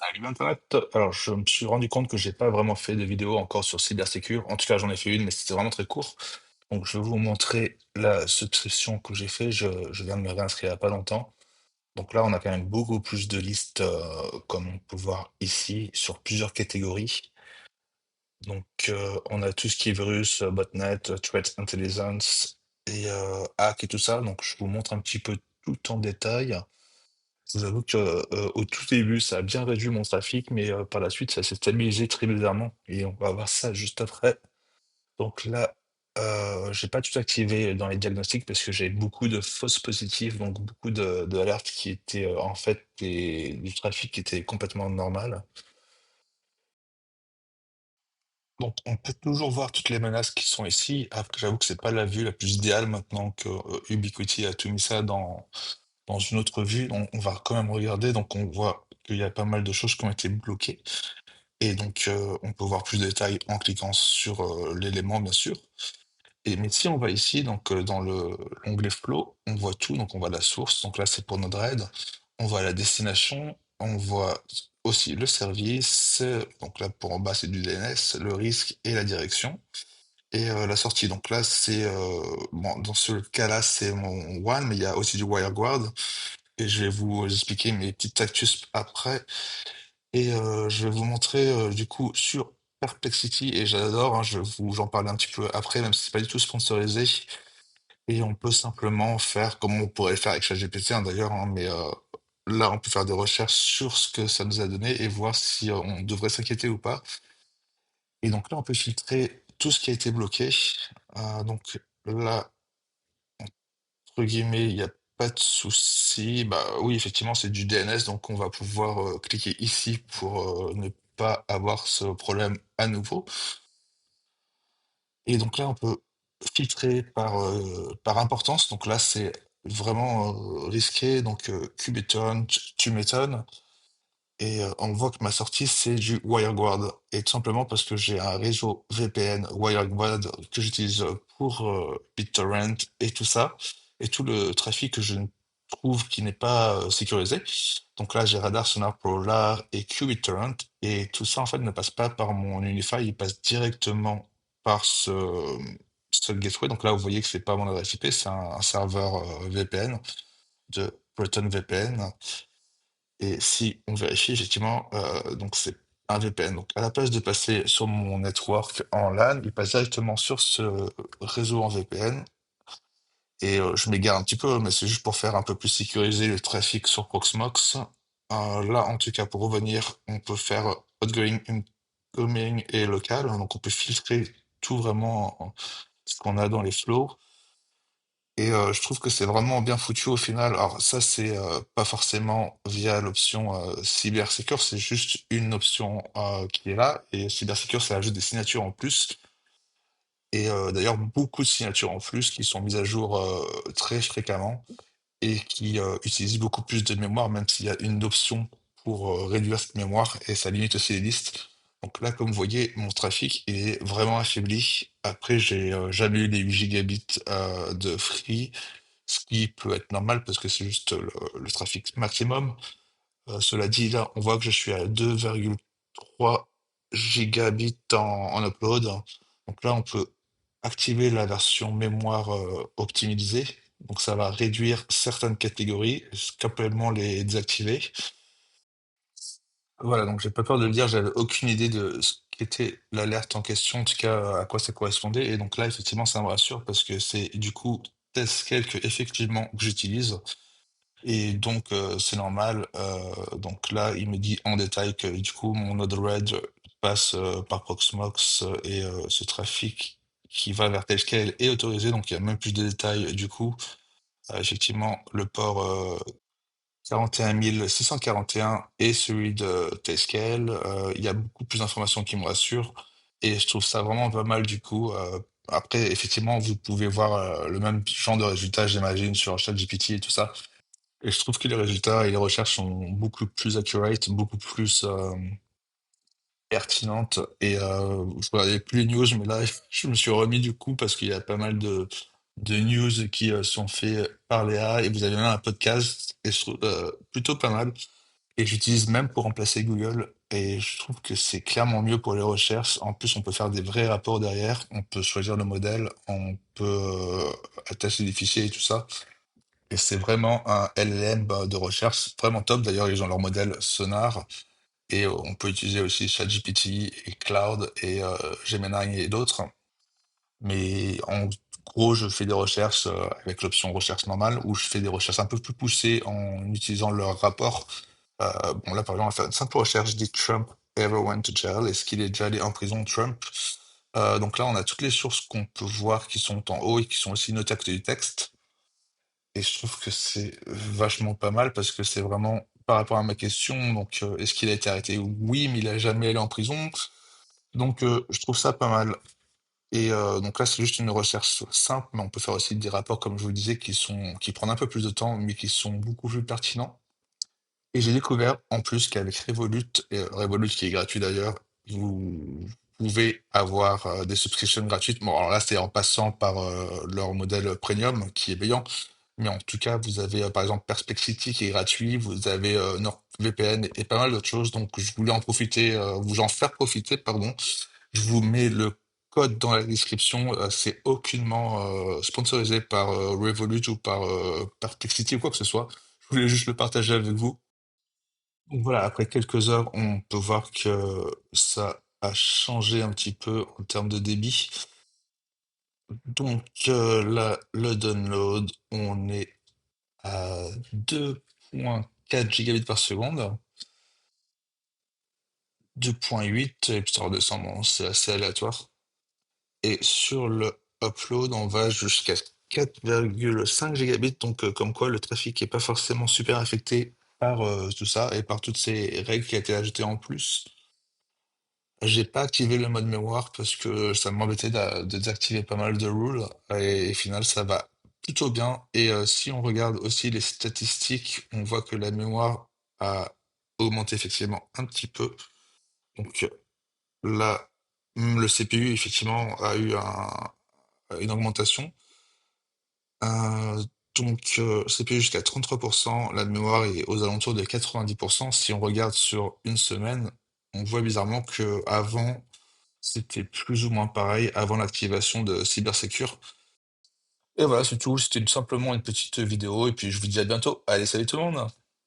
Salut Internet. Alors, je me suis rendu compte que j'ai pas vraiment fait de vidéo encore sur cybersécurité. En tout cas, j'en ai fait une, mais c'était vraiment très court. Donc, je vais vous montrer la subscription que j'ai fait. Je viens de me réinscrire il y a pas longtemps. Donc là, on a quand même beaucoup plus de listes, comme on peut voir ici, sur plusieurs catégories. Donc, on a tout ce qui est virus, botnet, threat intelligence et hack et tout ça. Donc, je vous montre un petit peu tout en détail. Je vous avoue que, au tout début, ça a bien réduit mon trafic, mais par la suite, ça s'est stabilisé très bizarrement et on va voir ça juste après. Donc là, j'ai pas tout activé dans les diagnostics parce que j'ai beaucoup de fausses positives, donc beaucoup de alertes qui étaient, en fait du trafic qui était complètement normal. Donc on peut toujours voir toutes les menaces qui sont ici. Après, j'avoue que c'est pas la vue la plus idéale maintenant que, Ubiquiti a tout mis ça dans une autre vue. On va quand même regarder, donc on voit qu'il y a pas mal de choses qui ont été bloquées. Et donc, on peut voir plus de détails en cliquant sur l'élément, bien sûr. Mais si on va ici, donc dans l'onglet Flow, on voit tout. Donc, on voit la source. Donc là, c'est pour Node-RED. On voit la destination. On voit aussi le service. Donc là, pour en bas, c'est du DNS, le risque et la direction. Et la sortie. Donc là, c'est bon, dans ce cas-là, c'est mon One, mais il y a aussi du WireGuard. Et je vais vous expliquer mes petites actus après. Et je vais vous montrer du coup sur Perplexity et j'adore, hein, j'en parler un petit peu après, même si c'est pas du tout sponsorisé. Et on peut simplement faire comme on pourrait le faire avec ChatGPT hein, d'ailleurs, hein, mais là on peut faire des recherches sur ce que ça nous a donné et voir si on devrait s'inquiéter ou pas. Et donc là on peut filtrer tout ce qui a été bloqué. Donc là, entre guillemets, il n'y a pas de souci. Bah oui, effectivement, c'est du DNS, donc on va pouvoir cliquer ici pour ne pas avoir ce problème à nouveau. Et donc là, on peut filtrer par importance. Donc là, c'est vraiment risqué. Donc Kubeton, Tumeton. Et on voit que ma sortie, c'est du WireGuard. Et tout simplement parce que j'ai un réseau VPN WireGuard que j'utilise pour BitTorrent et tout ça. Et tout le trafic que je ne trouve qui n'est pas sécurisé. Donc là, j'ai Radar, Sonar, Polar et QBitTorrent. Et tout ça, en fait, ne passe pas par mon Unify. Il passe directement par ce gateway. Donc là, vous voyez que c'est pas mon adresse IP, c'est un serveur VPN de Proton VPN. Et si on vérifie, effectivement, donc c'est un VPN. Donc à la place de passer sur mon network en LAN, il passe directement sur ce réseau en VPN. Et je m'égare un petit peu, mais c'est juste pour faire un peu plus sécuriser le trafic sur Proxmox. Là, en tout cas, pour revenir, on peut faire outgoing, incoming et local. Donc on peut filtrer tout vraiment ce qu'on a dans les flows. Et je trouve que c'est vraiment bien foutu au final. Alors ça, c'est pas forcément via l'option cybersecure, c'est juste une option qui est là. Et cybersecure, ça ajoute des signatures en plus. Et d'ailleurs, beaucoup de signatures en plus qui sont mises à jour très fréquemment et qui utilisent beaucoup plus de mémoire, même s'il y a une option pour réduire cette mémoire et ça limite aussi les listes. Donc là, comme vous voyez, mon trafic il est vraiment affaibli. Après, j'ai jamais eu les 8 gigabits de free, ce qui peut être normal parce que c'est juste le trafic maximum. Cela dit, là, on voit que je suis à 2,3 gigabits en upload. Donc là, on peut activer la version mémoire optimisée. Donc ça va réduire certaines catégories, complètement les désactiver. Voilà, donc j'ai pas peur de le dire, j'avais aucune idée de ce qu'était l'alerte en question, en tout cas à quoi ça correspondait. Et donc là, effectivement, ça me rassure parce que c'est du coup Teskel que effectivement que j'utilise. Et donc, c'est normal. Donc là, il me dit en détail que du coup, mon Node-RED passe par Proxmox et ce trafic qui va vers Tailscale est autorisé. Donc, il y a même plus de détails. Du coup, effectivement, le port 41641 et celui de Tailscale, il y a beaucoup plus d'informations qui me rassurent. Et je trouve ça vraiment pas mal du coup. Après, effectivement, vous pouvez voir le même genre de résultats, j'imagine, sur ChatGPT et tout ça. Et je trouve que les résultats et les recherches sont beaucoup plus accurate, beaucoup plus pertinentes. Et je regardais plus les news, mais là, je me suis remis du coup parce qu'il y a pas mal de news qui sont faits par Léa et vous avez même un podcast et je trouve plutôt pas mal. et j'utilise même pour remplacer Google et je trouve que c'est clairement mieux pour les recherches. En plus, on peut faire des vrais rapports derrière, on peut choisir le modèle, on peut attacher des fichiers et tout ça. Et c'est vraiment un LLM de recherche vraiment top. D'ailleurs, ils ont leur modèle Sonar et on peut utiliser aussi ChatGPT et Cloud et Gemini et d'autres. Mais en gros, je fais des recherches avec l'option recherche normale où je fais des recherches un peu plus poussées en utilisant leur rapport. Bon, là, par exemple, on va faire une simple recherche. Did Trump ever went to jail? Est-ce qu'il est déjà allé en prison, Trump? Donc là, on a toutes les sources qu'on peut voir qui sont en haut et qui sont aussi notées à côté du texte. Et je trouve que c'est vachement pas mal parce que c'est vraiment par rapport à ma question. Donc, est-ce qu'il a été arrêté? Oui, mais il a jamais allé en prison. Donc, je trouve ça pas mal. Et donc là, c'est juste une recherche simple, mais on peut faire aussi des rapports, comme je vous le disais, qui prennent un peu plus de temps, mais qui sont beaucoup plus pertinents. Et j'ai découvert en plus qu'avec Revolut, et Revolut qui est gratuit d'ailleurs, vous pouvez avoir des subscriptions gratuites. Bon, alors là, c'est en passant par leur modèle premium qui est payant. Mais en tout cas, vous avez par exemple Perplexity qui est gratuit, vous avez NordVPN et pas mal d'autres choses. Donc, je voulais en profiter, vous en faire profiter, pardon. Je vous mets le code dans la description. C'est aucunement sponsorisé par Revolut ou par Perplexity ou quoi que ce soit. Je voulais juste le partager avec vous. Donc voilà, après quelques heures, on peut voir que ça a changé un petit peu en termes de débit. Donc là, le download, on est à 2,4 gigabits par seconde, 2,8, et puis ça redescend, bon, c'est assez aléatoire. Et sur le upload, on va jusqu'à 4,5 gigabits, donc comme quoi le trafic est pas forcément super affecté par tout ça et par toutes ces règles qui ont été ajoutées en plus. J'ai pas activé le mode mémoire parce que ça m'embêtait de désactiver pas mal de rules et au final ça va plutôt bien. Et si on regarde aussi les statistiques, on voit que la mémoire a augmenté effectivement un petit peu. Donc là, le CPU effectivement a eu une augmentation. Euh, donc CPU jusqu'à 33%, la mémoire est aux alentours de 90%. Si on regarde sur une semaine, on voit bizarrement que avant c'était plus ou moins pareil avant l'activation de CyberSecure. Et voilà, c'est tout. C'était simplement une petite vidéo. Et puis je vous dis à bientôt. Allez, salut tout le monde!